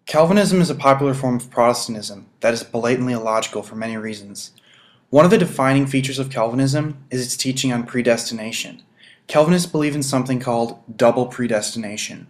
Calvinism is a popular form of Protestantism that is blatantly illogical for many reasons. One of the defining features of Calvinism is its teaching on predestination. Calvinists believe in something called double predestination.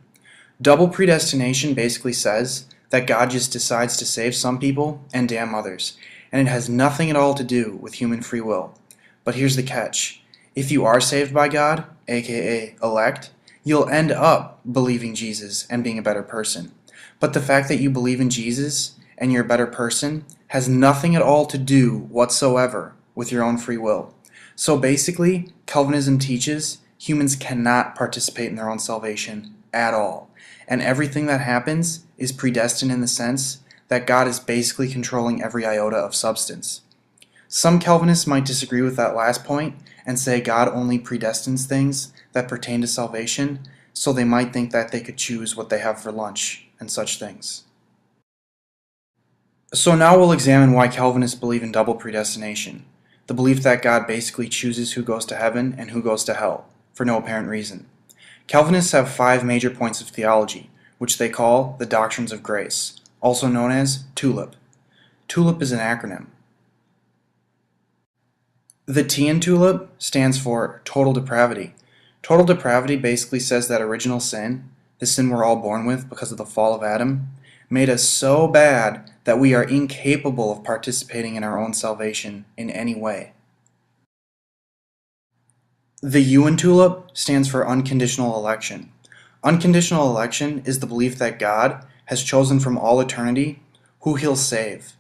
Double predestination basically says that God just decides to save some people and damn others, and it has nothing at all to do with human free will. But here's the catch. If you are saved by God, aka elect, you'll end up believing Jesus and being a better person. But the fact that you believe in Jesus and you're a better person has nothing at all to do whatsoever with your own free will. So basically, Calvinism teaches humans cannot participate in their own salvation at all. And everything that happens is predestined in the sense that God is basically controlling every iota of substance. Some Calvinists might disagree with that last point and say God only predestines things that pertain to salvation, so they might think that they could choose what they have for lunch and such things. So now we'll examine why Calvinists believe in double predestination, the belief that God basically chooses who goes to heaven and who goes to hell, for no apparent reason. Calvinists have 5 major points of theology, which they call the Doctrines of Grace, also known as TULIP. TULIP is an acronym. The T in TULIP stands for total depravity. Total depravity basically says that original sin, the sin we're all born with because of the fall of Adam, made us so bad that we are incapable of participating in our own salvation in any way. The U in TULIP stands for unconditional election. Unconditional election is the belief that God has chosen from all eternity who He'll save,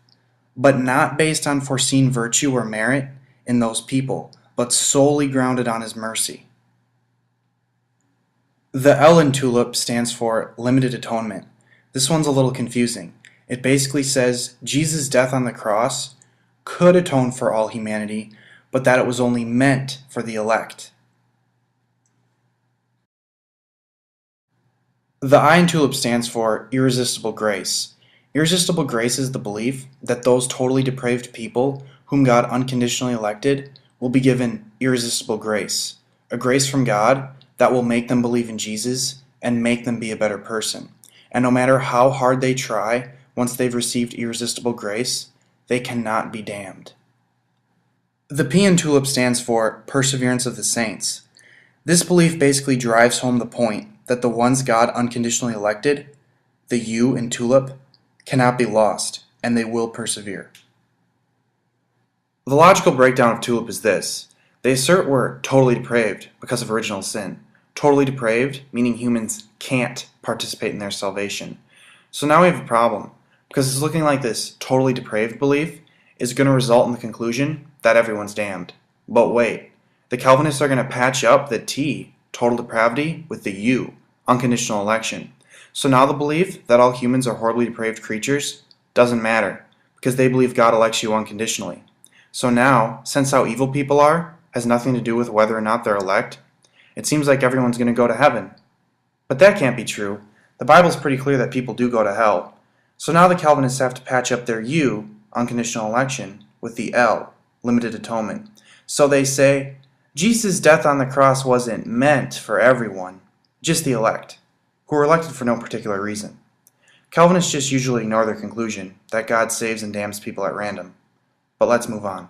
but not based on foreseen virtue or merit in those people, but solely grounded on His mercy. The L in TULIP stands for limited atonement. This one's a little confusing. It basically says Jesus' death on the cross could atone for all humanity, but that it was only meant for the elect. The I in TULIP stands for irresistible grace. Irresistible grace is the belief that those totally depraved people whom God unconditionally elected will be given irresistible grace, a grace from God that will make them believe in Jesus and make them be a better person. And no matter how hard they try, once they've received irresistible grace, they cannot be damned. The P in TULIP stands for perseverance of the saints. This belief basically drives home the point that the ones God unconditionally elected, the U in TULIP, cannot be lost, and they will persevere. The logical breakdown of TULIP is this. They assert we're totally depraved because of original sin. Totally depraved, meaning humans can't participate in their salvation. So now we have a problem, because it's looking like this totally depraved belief is going to result in the conclusion that everyone's damned. But wait, the Calvinists are going to patch up the T, total depravity, with the U, unconditional election. So now the belief that all humans are horribly depraved creatures doesn't matter, because they believe God elects you unconditionally. So now, since how evil people are has nothing to do with whether or not they're elect, it seems like everyone's going to go to heaven. But that can't be true. The Bible's pretty clear that people do go to hell. So now the Calvinists have to patch up their U, unconditional election, with the L, limited atonement. So they say, Jesus' death on the cross wasn't meant for everyone, just the elect, who were elected for no particular reason. Calvinists just usually ignore their conclusion that God saves and damns people at random. But let's move on.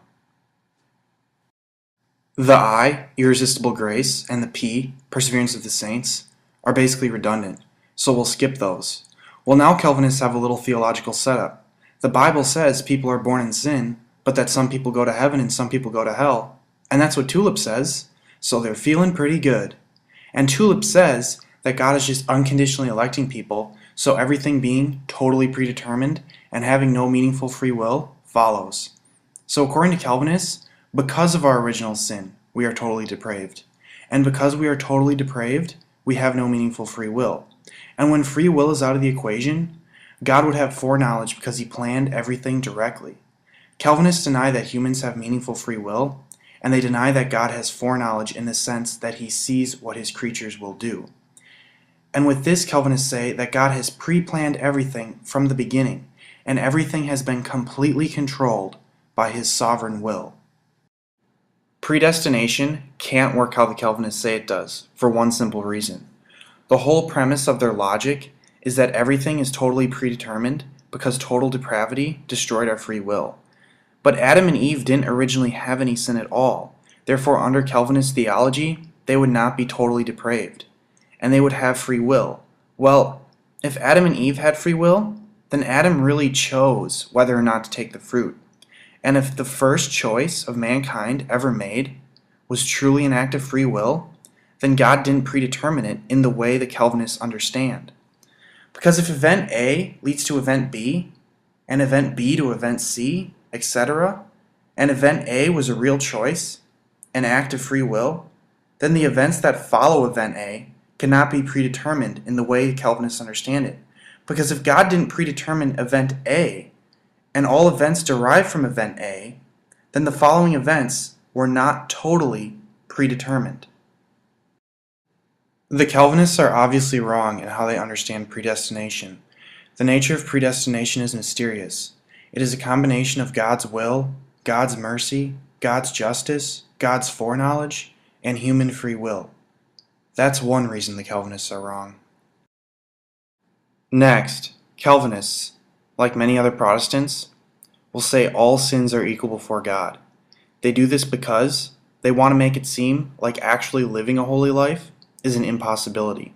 The I, irresistible grace, and the P, perseverance of the saints, are basically redundant, so we'll skip those. Well, now Calvinists have a little theological setup. The Bible says people are born in sin, but that some people go to heaven and some people go to hell. And that's what TULIP says, so they're feeling pretty good. And TULIP says that God is just unconditionally electing people, so everything being totally predetermined and having no meaningful free will follows. So according to Calvinists, because of our original sin, we are totally depraved. And because we are totally depraved, we have no meaningful free will. And when free will is out of the equation, God would have foreknowledge because He planned everything directly. Calvinists deny that humans have meaningful free will, and they deny that God has foreknowledge in the sense that He sees what His creatures will do. And with this, Calvinists say that God has pre-planned everything from the beginning, and everything has been completely controlled by His sovereign will. Predestination can't work how the Calvinists say it does, for one simple reason. The whole premise of their logic is that everything is totally predetermined because total depravity destroyed our free will. But Adam and Eve didn't originally have any sin at all. Therefore, under Calvinist theology, they would not be totally depraved, and they would have free will. Well, if Adam and Eve had free will, then Adam really chose whether or not to take the fruit. And if the first choice of mankind ever made was truly an act of free will, then God didn't predetermine it in the way the Calvinists understand. Because if event A leads to event B, and event B to event C, etc., and event A was a real choice, an act of free will, then the events that follow event A cannot be predetermined in the way Calvinists understand it. Because if God didn't predetermine event A, and all events derive from event A, then the following events were not totally predetermined. The Calvinists are obviously wrong in how they understand predestination. The nature of predestination is mysterious. It is a combination of God's will, God's mercy, God's justice, God's foreknowledge, and human free will. That's one reason the Calvinists are wrong. Next, Calvinists, like many other Protestants, will say all sins are equal before God. They do this because they want to make it seem like actually living a holy life is an impossibility.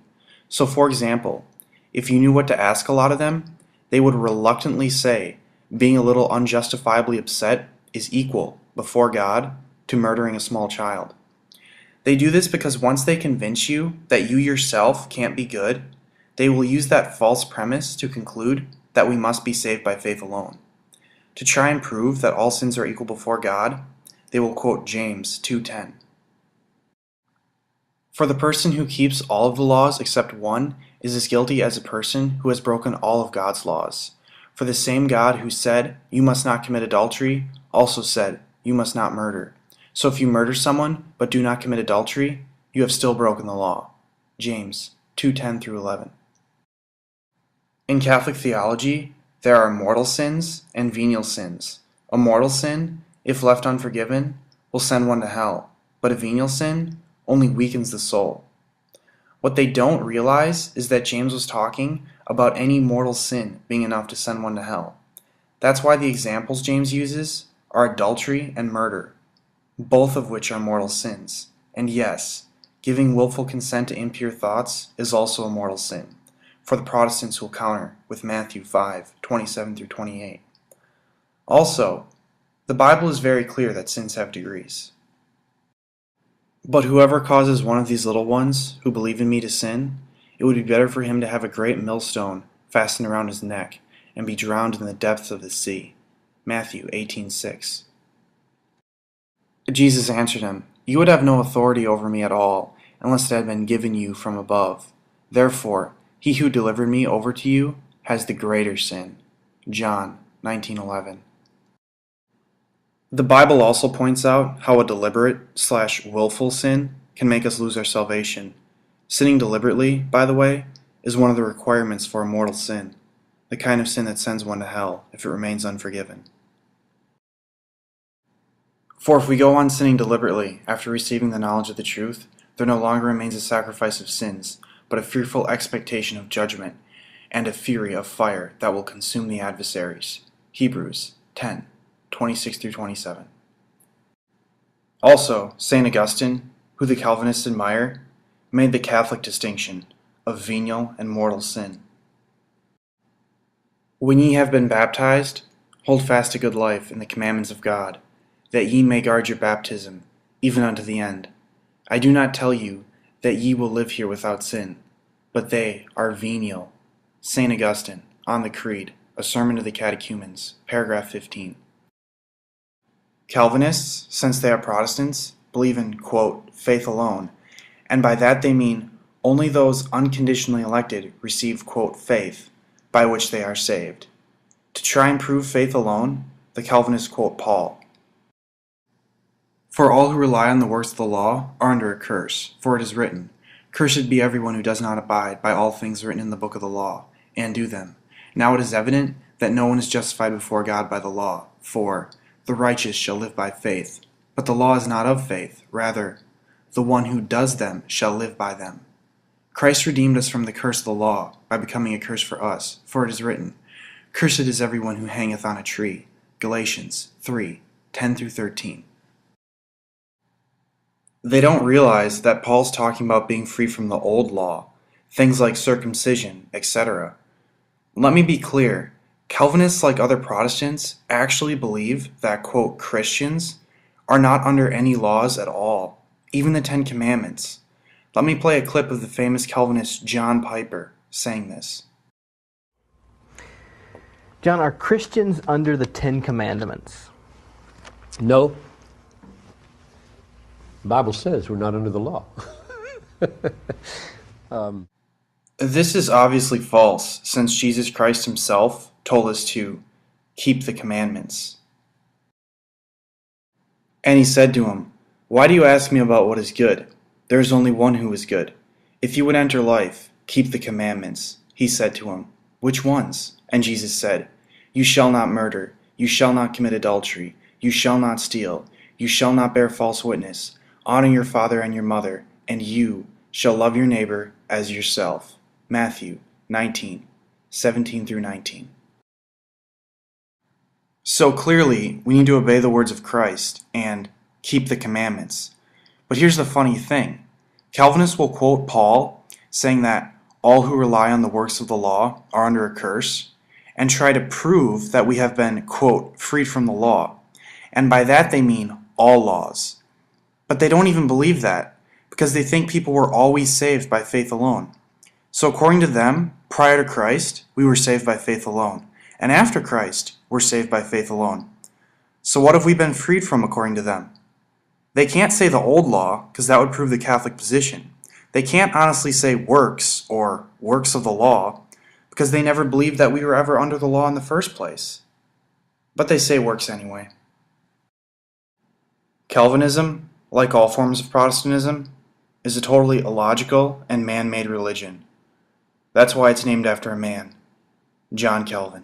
So for example, if you knew what to ask a lot of them, they would reluctantly say being a little unjustifiably upset is equal before God to murdering a small child. They do this because once they convince you that you yourself can't be good, they will use that false premise to conclude that we must be saved by faith alone. To try and prove that all sins are equal before God, they will quote James 2:10. For the person who keeps all of the laws except one is as guilty as a person who has broken all of God's laws. For the same God who said, "You must not commit adultery," also said, "You must not murder." So if you murder someone but do not commit adultery, you have still broken the law. James 2:10-11. In Catholic theology, there are mortal sins and venial sins. A mortal sin, if left unforgiven, will send one to hell, but a venial sin only weakens the soul. What they don't realize is that James was talking about any mortal sin being enough to send one to hell. That's why the examples James uses are adultery and murder, both of which are mortal sins. And yes, giving willful consent to impure thoughts is also a mortal sin, for the Protestants will counter with Matthew 5:27-28. Also, the Bible is very clear that sins have degrees. But whoever causes one of these little ones who believe in me to sin, it would be better for him to have a great millstone fastened around his neck and be drowned in the depths of the sea. Matthew 18:6. Jesus answered him, "You would have no authority over me at all, unless it had been given you from above. Therefore, he who delivered me over to you has the greater sin." John 19:11. The Bible also points out how a deliberate/willful sin can make us lose our salvation. Sinning deliberately, by the way, is one of the requirements for a mortal sin, the kind of sin that sends one to hell if it remains unforgiven. For if we go on sinning deliberately after receiving the knowledge of the truth, there no longer remains a sacrifice of sins, but a fearful expectation of judgment and a fury of fire that will consume the adversaries. Hebrews 10:26-27. Also, St. Augustine, who the Calvinists admire, made the Catholic distinction of venial and mortal sin. When ye have been baptized, hold fast a good life in the commandments of God, that ye may guard your baptism, even unto the end. I do not tell you that ye will live here without sin, but they are venial. St. Augustine, on the Creed, a sermon to the catechumens, paragraph 15. Calvinists, since they are Protestants, believe in, quote, faith alone, and by that they mean only those unconditionally elected receive, quote, faith, by which they are saved. To try and prove faith alone, the Calvinists quote Paul. For all who rely on the works of the law are under a curse, for it is written, Cursed be everyone who does not abide by all things written in the book of the law, and do them. Now it is evident that no one is justified before God by the law, for the righteous shall live by faith. But the law is not of faith, rather, the one who does them shall live by them. Christ redeemed us from the curse of the law by becoming a curse for us, for it is written, "Cursed is everyone who hangeth on a tree." Galatians 3:10-13. They don't realize that Paul's talking about being free from the old law, things like circumcision, etc. Let me be clear. Calvinists, like other Protestants, actually believe that, quote, Christians are not under any laws at all, even the Ten Commandments. Let me play a clip of the famous Calvinist John Piper saying this. John, are Christians under the Ten Commandments? No. The Bible says we're not under the law. This is obviously false, since Jesus Christ himself told us to keep the commandments. And he said to him, "Why do you ask me about what is good? There is only one who is good. If you would enter life, keep the commandments." He said to him, "Which ones?" And Jesus said, "You shall not murder, you shall not commit adultery, you shall not steal, you shall not bear false witness, honor your father and your mother, and you shall love your neighbor as yourself." Matthew 19:17-19. So clearly, we need to obey the words of Christ and keep the commandments. But here's the funny thing. Calvinists will quote Paul saying that all who rely on the works of the law are under a curse, and try to prove that we have been, quote, freed from the law. And by that they mean all laws. But they don't even believe that, because they think people were always saved by faith alone. So according to them, prior to Christ, we were saved by faith alone. And after Christ, we're saved by faith alone. So what have we been freed from according to them? They can't say the old law, because that would prove the Catholic position. They can't honestly say works, or works of the law, because they never believed that we were ever under the law in the first place. But they say works anyway. Calvinism, like all forms of Protestantism, is a totally illogical and man-made religion. That's why it's named after a man, John Calvin.